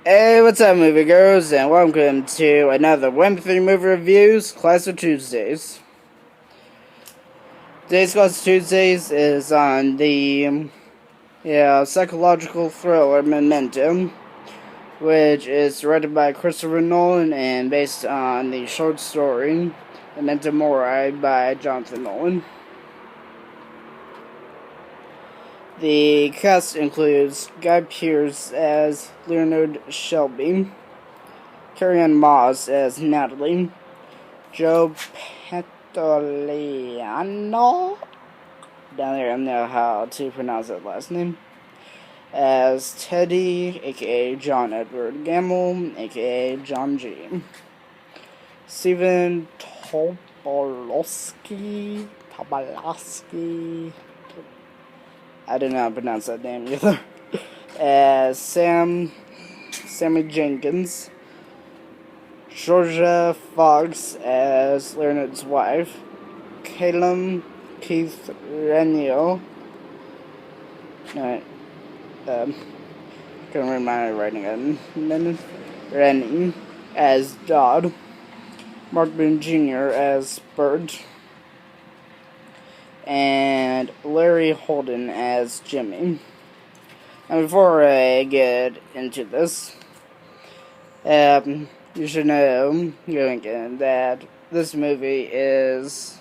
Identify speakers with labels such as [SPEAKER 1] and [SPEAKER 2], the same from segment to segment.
[SPEAKER 1] Hey, what's up, movie girls, and welcome to another Wednesday movie reviews, Classic Tuesdays. Today's Classic Tuesdays is on the psychological thriller Memento, which is directed by Christopher Nolan and based on the short story Memento Mori by Jonathan Nolan. The cast includes Guy Pearce as Leonard Shelby, Carrie-Anne Moss as Natalie, Joe Pantoliano, down there I don't know how to pronounce that last name, as Teddy, aka John Edward Gamble, aka John G. Stephen Tobolowsky, I don't know how to pronounce that name either, as Sammy Jenkins, Georgia Fox as Leonard's wife, Calum Keith Renio, couldn't read my writing in a minute, Rennie as Dodd, Mark Boone Jr. as Bert, and Larry Holden as Jimmy. And before I get into this, you should know, going in, that this movie is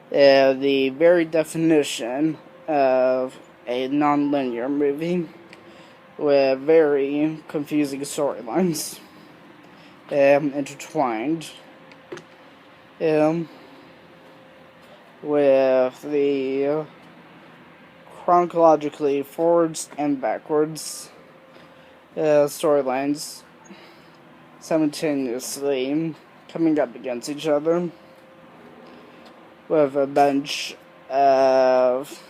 [SPEAKER 1] the very definition of a non-linear movie with very confusing storylines intertwined with the chronologically forwards and backwards storylines simultaneously coming up against each other with a bunch of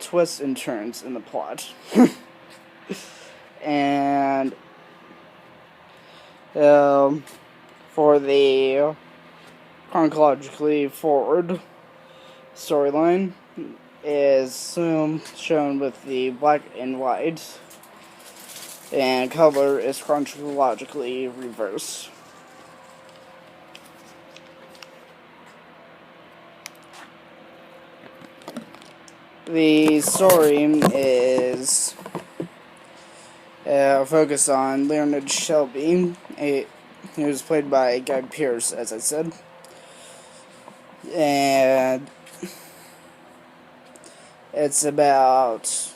[SPEAKER 1] twists and turns in the plot. And for the chronologically forward storyline is shown with the black and white, and color is chronologically reversed. The story is focused on Leonard Shelby, he was played by Guy Pearce, as I said, and it's about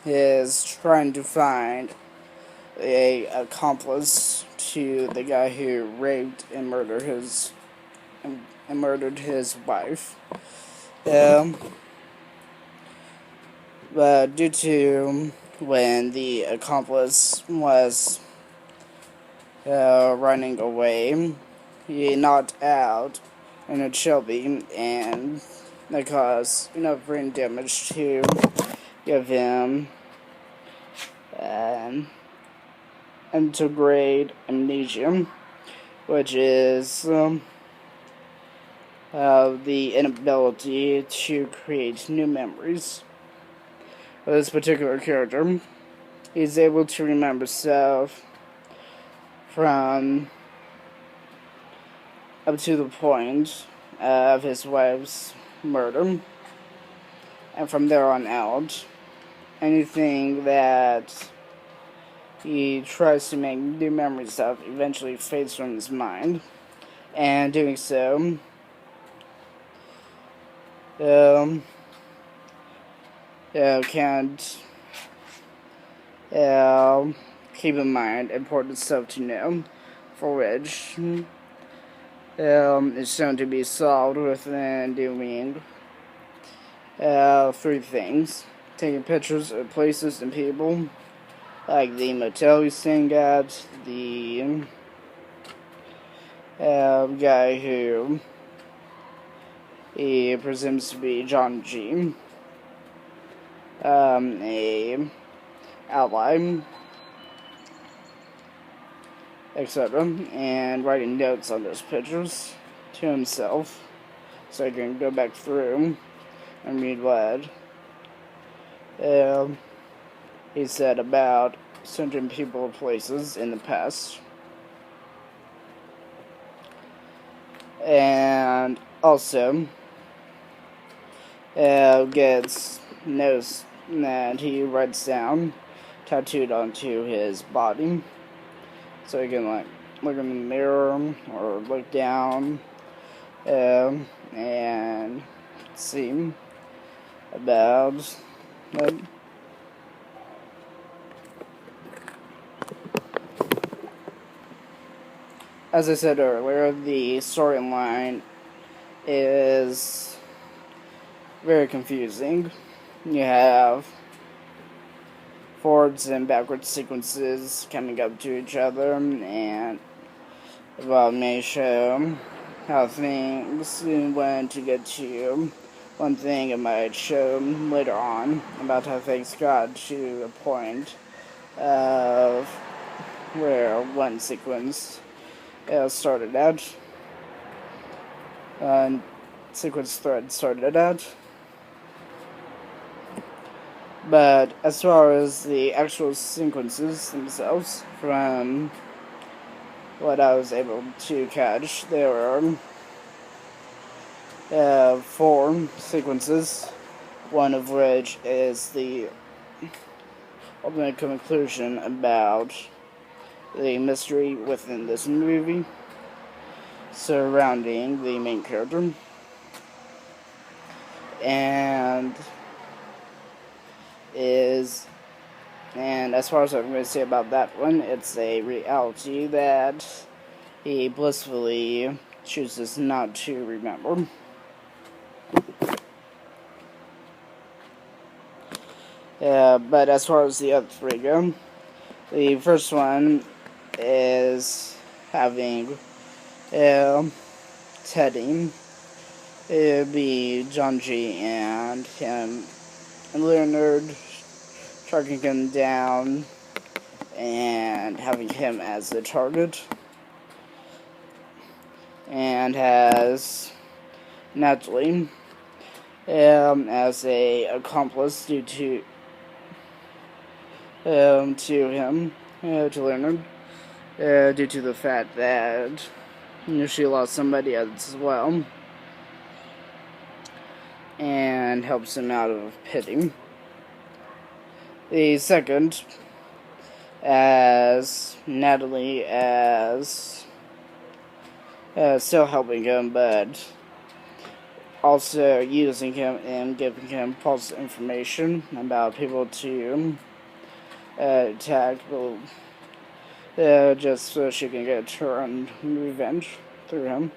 [SPEAKER 1] is trying to find a accomplice to the guy who raped and murdered his wife. But due to when the accomplice was running away, he knocked out Leonard Shelby, and that caused enough brain damage to give him antegrade amnesia, which is the inability to create new memories. For this particular character, he's able to remember stuff from up to the point of his wife's murder, and from there on out, anything that he tries to make new memories of eventually fades from his mind, and doing so can't keep in mind important stuff to know, for which is shown to be solved within doing three things: taking pictures of places and people, like the motel he's staying at, the guy who he presumes to be John G., a ally, etc., and writing notes on those pictures to himself so I can go back through and read what Um, he said about certain people or places in the past. And also, gets notes that he writes down tattooed onto his body. So he can, like, look in the mirror or look down and see about it. As I said earlier, the storyline is very confusing. You have forwards and backwards sequences coming up to each other, and well, may show how things went to get to one thing. It might show later on about how things got to a point of where one sequence started out, sequence thread started out. But as far as the actual sequences themselves, from what I was able to catch, there are 4 sequences, one of which is the ultimate conclusion about the mystery within this movie surrounding the main character. And as far as I'm going to say about that one, it's a reality that he blissfully chooses not to remember. But as far as the other 3 go, the first one is having Teddy be John G. and him and Leonard tracking him down and having him as the target, and has Natalie as a accomplice due to him, to Leonard, due to the fact that she lost somebody as well, and helps him out of pity. The second, as Natalie, as still helping him, but also using him and giving him false information about people to attack, just so she can get her own revenge through him.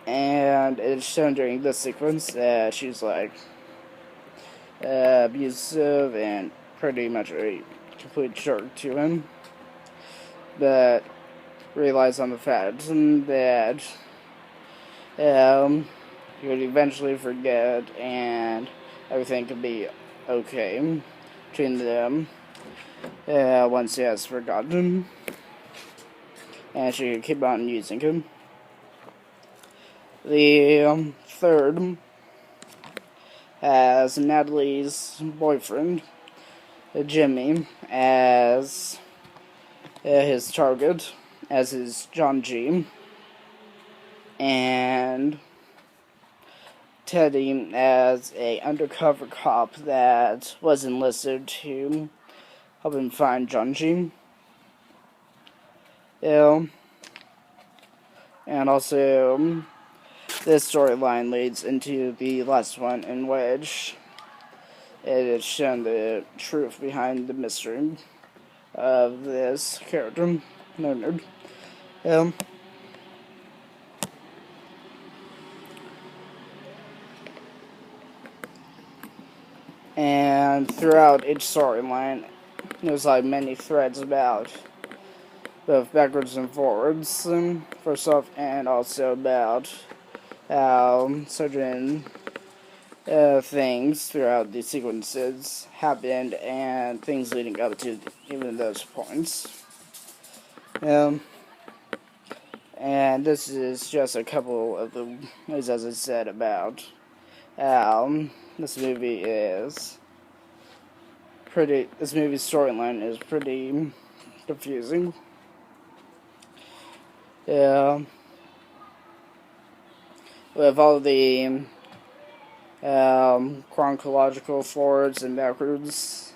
[SPEAKER 1] And it's shown during this sequence that she's like abusive and pretty much a complete jerk to him, but relies on the fact that he would eventually forget and everything could be okay between them once he has forgotten, and she could keep on using him. The third has Natalie's boyfriend, Jimmy, as his target, as his John G., and Teddy as a undercover cop that was enlisted to help him find John G. And also, this storyline leads into the last one, in which it is shown the truth behind the mystery of this character, Leonard. And throughout each storyline, there's like many threads about both backwards and forwards, first off, and also about how certain things throughout the sequences happened and things leading up to even those points. And this is just a couple of the ways, as I said, about how this movie is this movie's storyline is pretty confusing. Yeah. With all the chronological forwards and backwards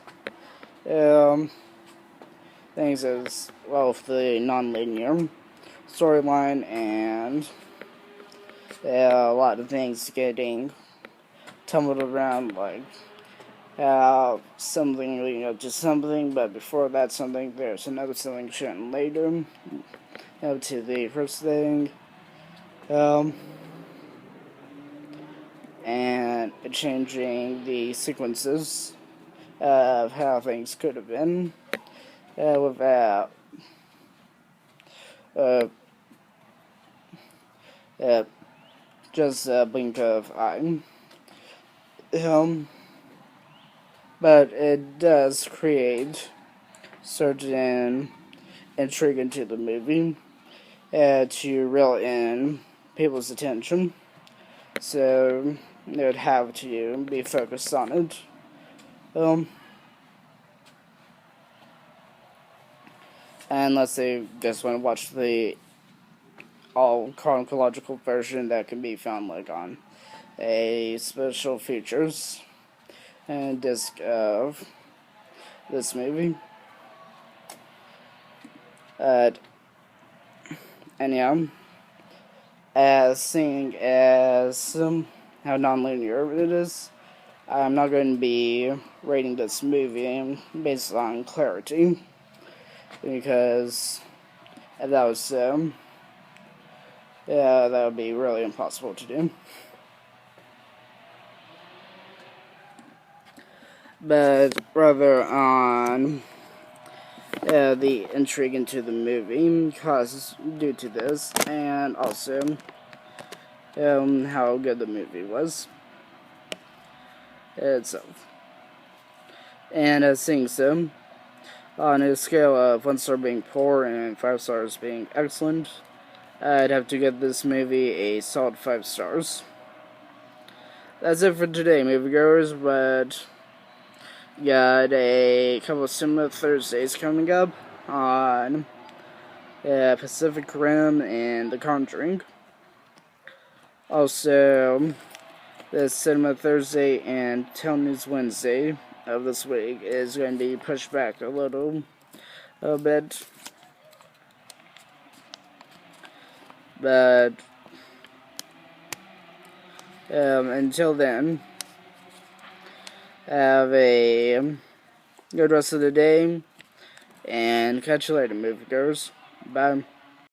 [SPEAKER 1] things as well with the non-linear storyline and a lot of things getting tumbled around, like something leading up to something, but before that something, there's another something shown later up to the first thing, and changing the sequences of how things could have been without just a blink of eye. But it does create certain intrigue into the movie to reel in people's attention, so they would have to be focused on it. Unless they just want to watch the all chronological version that can be found like on a special features and disc of this movie. Anyhow, as seeing as how non-linear it is, I'm not going to be rating this movie based on clarity, because if that was so, that would be really impossible to do. But rather on the intrigue into the movie caused due to this, and also how good the movie was itself. And as seeing so, on a scale of 1 star being poor and 5 stars being excellent, I'd have to give this movie a solid 5 stars. That's it for today, moviegoers, but got a couple of cinema Thursdays coming up on Pacific Rim and The Conjuring. Also, the Cinema Thursday and Tell News Wednesday of this week is going to be pushed back a little bit. But until then, have a good rest of the day, and catch you later, moviegoers. Bye.